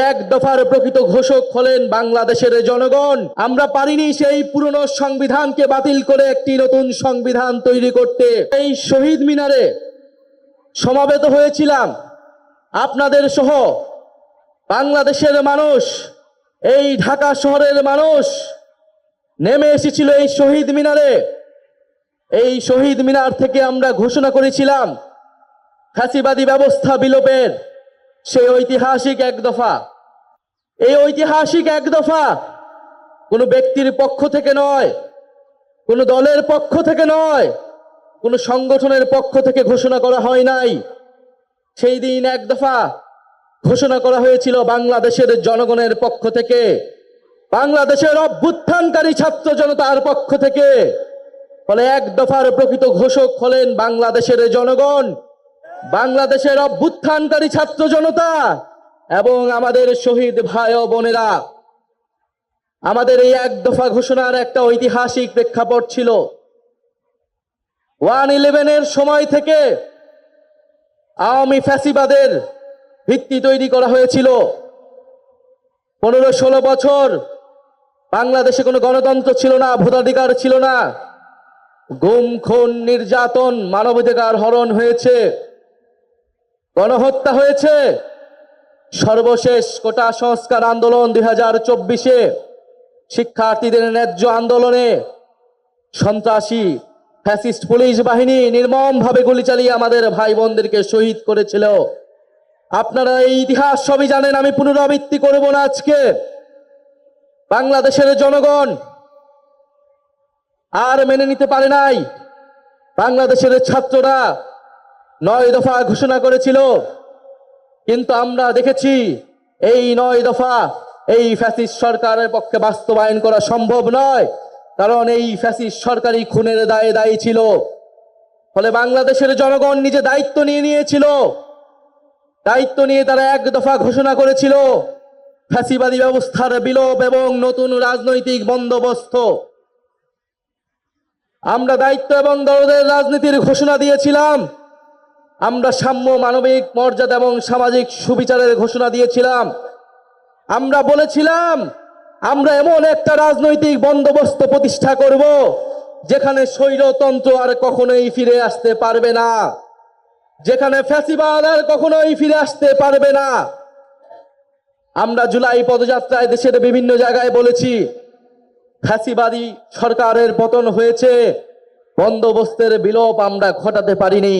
এক দফার প্রকৃত ঘোষক হলেন বাংলাদেশের জনগণ। আমরা পারিনি সেই পুরনো সংবিধানকে বাতিল করে একটি নতুন সংবিধান তৈরি করতে। এই শহীদ মিনারে সমাবেত হয়েছিলাম আপনাদের সহ। বাংলাদেশের মানুষ, এই ঢাকা শহরের মানুষ নেমে এসেছিল এই শহীদ মিনারে। এই শহীদ মিনার থেকে আমরা ঘোষণা করেছিলাম ফ্যাসিবাদী ব্যবস্থা বিলোপের সেই ঐতিহাসিক এক দফা। এই ঐতিহাসিক এক দফা কোনো ব্যক্তির পক্ষ থেকে নয়, কোনো দলের পক্ষ থেকে নয়, কোনো সংগঠনের পক্ষ থেকে ঘোষণা করা হয় নাই। সেই দিন এক দফা ঘোষণা করা হয়েছিল বাংলাদেশের জনগণের পক্ষ থেকে, বাংলাদেশের অভ্যুত্থানকারী ছাত্র জনতার পক্ষ থেকে। ফলে এক দফার প্রকৃত ঘোষক হলেন বাংলাদেশের জনগণ, বাংলাদেশের অভ্যুত্থানকারী ছাত্র জনতা এবং আমাদের শহীদ ভাই ও বোনেরা। আমাদের এই এক দফা ঘোষণার একটা ঐতিহাসিক প্রেক্ষাপট ছিল। 1/11-এর সময় থেকে আওয়ামী ফ্যাসিবাদের ভিত্তি তৈরি করা হয়েছিল। 15-16 বছর বাংলাদেশে কোনো গণতন্ত্র ছিল না, ভোটাধিকার ছিল না, গুম খুন নির্যাতন মানবাধিকার হরণ হয়েছে, গণহত্যা হয়েছে। সর্বশেষ কোটা সংস্কার আন্দোলন 2024-এ শিক্ষার্থীদের ন্যায্য আন্দোলনে সন্ত্রাসী ফ্যাসিস্ট পুলিশ বাহিনী নির্মমভাবে গুলি চালিয়ে আমাদের ভাই বোনদেরকে শহীদ করেছিল। আপনারা এই ইতিহাস সবই জানেন, আমি পুনরাবৃত্তি করব না। আজকে বাংলাদেশের জনগণ আর মেনে নিতে পারে নাই। বাংলাদেশের ছাত্ররা 9 দফা ঘোষণা করেছিল, কিন্তু আমরা দেখেছি এই 9 দফা এই ফ্যাসিস্ট সরকারের পক্ষে বাস্তবায়ন করা সম্ভব নয়, কারণ এই ফ্যাসিস্ট সরকারই খুনের দায়ে দায়ী ছিল। ফলে বাংলাদেশের জনগণ নিজে দায়িত্ব নিয়েছিল। দায়িত্ব নিয়ে তারা এক দফা ঘোষণা করেছিল ফ্যাসিবাদী ব্যবস্থার বিলোপ এবং নতুন রাজনৈতিক বন্দোবস্ত। আমরা দায়িত্ব এবং দরদের রাজনীতির ঘোষণা দিয়েছিলাম। আমরা সাম্য, মানবিক মর্যাদা এবং সামাজিক সুবিচারের ঘোষণা দিয়েছিলাম। আমরা বলেছিলাম আমরা এমন একটা রাজনৈতিক বন্দোবস্ত প্রতিষ্ঠা করব যেখানে স্বৈরতন্ত্র আর কখনোই ফিরে আসতে পারবে না, যেখানে ফ্যাসিবাদ আর কখনোই ফিরে আসতে পারবে না। আমরা জুলাই পদযাত্রায় দেশের বিভিন্ন জায়গায় বলেছি ফ্যাসিবাদী সরকারের পতন হয়েছে, বন্দোবস্তের বিলোপ আমরা ঘটাতে পারিনি।